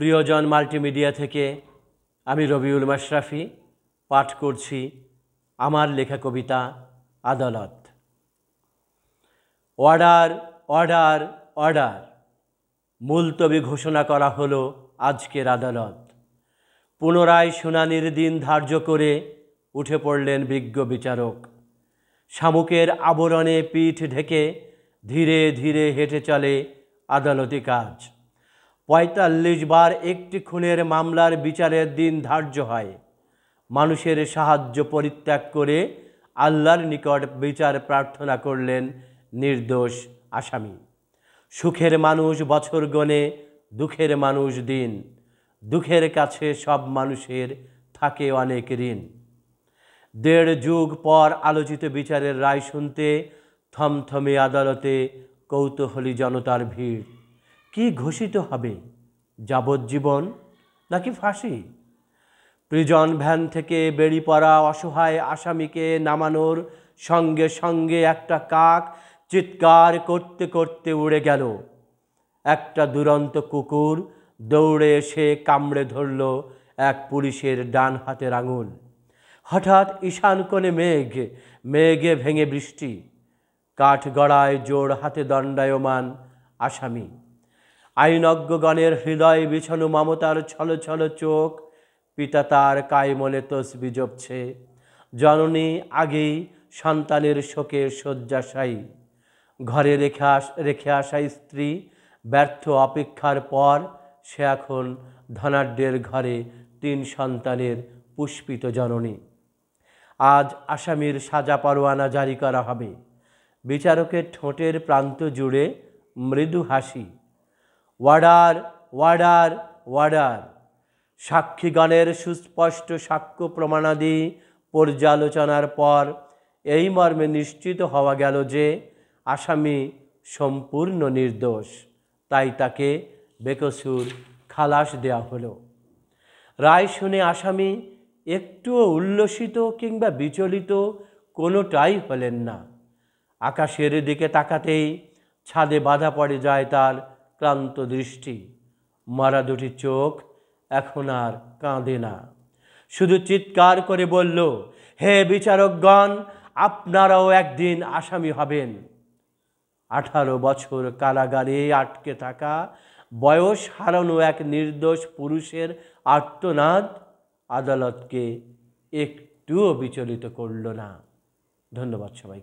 প্রিয়জন মাল্টিমিডিয়া থেকে আমি রবিউল মাশরাফি পাঠ করছি আমার লেখা কবিতা আদালত। অর্ডার অর্ডার অর্ডার, মুলতবি ঘোষণা করা হলো আজকের আদালত। পুনরায় শুনানির দিন ধার্য করে উঠে পড়লেন বিজ্ঞ বিচারক। শামুকের আবরণে পিঠ ঢেকে ধীরে ধীরে হেঁটে চলে আদালতি কাজ। ৪৫ বার একটি খুনের মামলার বিচারের দিন ধার্য হয়। মানুষের সাহায্য পরিত্যাগ করে আল্লাহর নিকট বিচার প্রার্থনা করলেন নির্দোষ আসামি। সুখের মানুষ বছর গণে, দুঃখের মানুষ দিন। দুঃখের কাছে সব মানুষের থাকে অনেক ঋণ। ১.৫ যুগ পর আলোচিত বিচারের রায় শুনতে থমথমে আদালতে কৌতূহলী জনতার ভিড়। কি ঘোষিত হবে, যাবজ্জীবন নাকি ফাঁসি? প্রিজন ভ্যান থেকে বেরিয়ে পড়া অসহায় আসামিকে নামানোর সঙ্গে সঙ্গে একটা কাক চিৎকার করতে করতে উড়ে গেল। একটা দুরন্ত কুকুর দৌড়ে এসে কামড়ে ধরল এক পুলিশের ডান হাতের আঙুল। হঠাৎ ঈশান কোণে মেঘে ভেঙে বৃষ্টি। কাঠগড়ায় জোর হাতে দণ্ডায়মান আসামি। আইনজ্ঞগণের হৃদয় বিছানো মমতার ছলছল চোখ। পিতা তার কায়মনে তসবি জপছে। জননী আগেই সন্তানের শোকে শয্যাশায়ী। ঘরে রেখে আসা স্ত্রী ব্যর্থ অপেক্ষার পর সে এখন ধনাঢ্যের ঘরে ৩ সন্তানের পুষ্পিত জননী। আজ আসামির সাজা পরোয়ানা জারি করা হবে। বিচারকের ঠোঁটের প্রান্ত জুড়ে মৃদু হাসি। Order order order. সাক্ষীগণের সুস্পষ্ট সাক্ষ্য প্রমাণাদি পর্যালোচনার পর এই মর্মে নিশ্চিত হওয়া গেল যে আসামি সম্পূর্ণ নির্দোষ। তাই তাকে বেকসুর খালাস দেওয়া হলো। রায় শুনে আসামি একটুও উল্লসিত কিংবা বিচলিত কোনোটাই হলেন না। আকাশের দিকে তাকাতেই ছাদে বাধা পড়ে যায় তার ক্লান্ত দৃষ্টি। মরা দুটি চোখ এখন আর কাঁদে না, শুধু চিৎকার করে বলল, হে বিচারকগণ, আপনারাও একদিন আসামি হবেন। 18 বছর কারাগারে আটকে থাকা বয়স হারানো এক নির্দোষ পুরুষের আর্তনাদ আদালতকে একটুও বিচলিত করল না। ধন্যবাদ সবাই।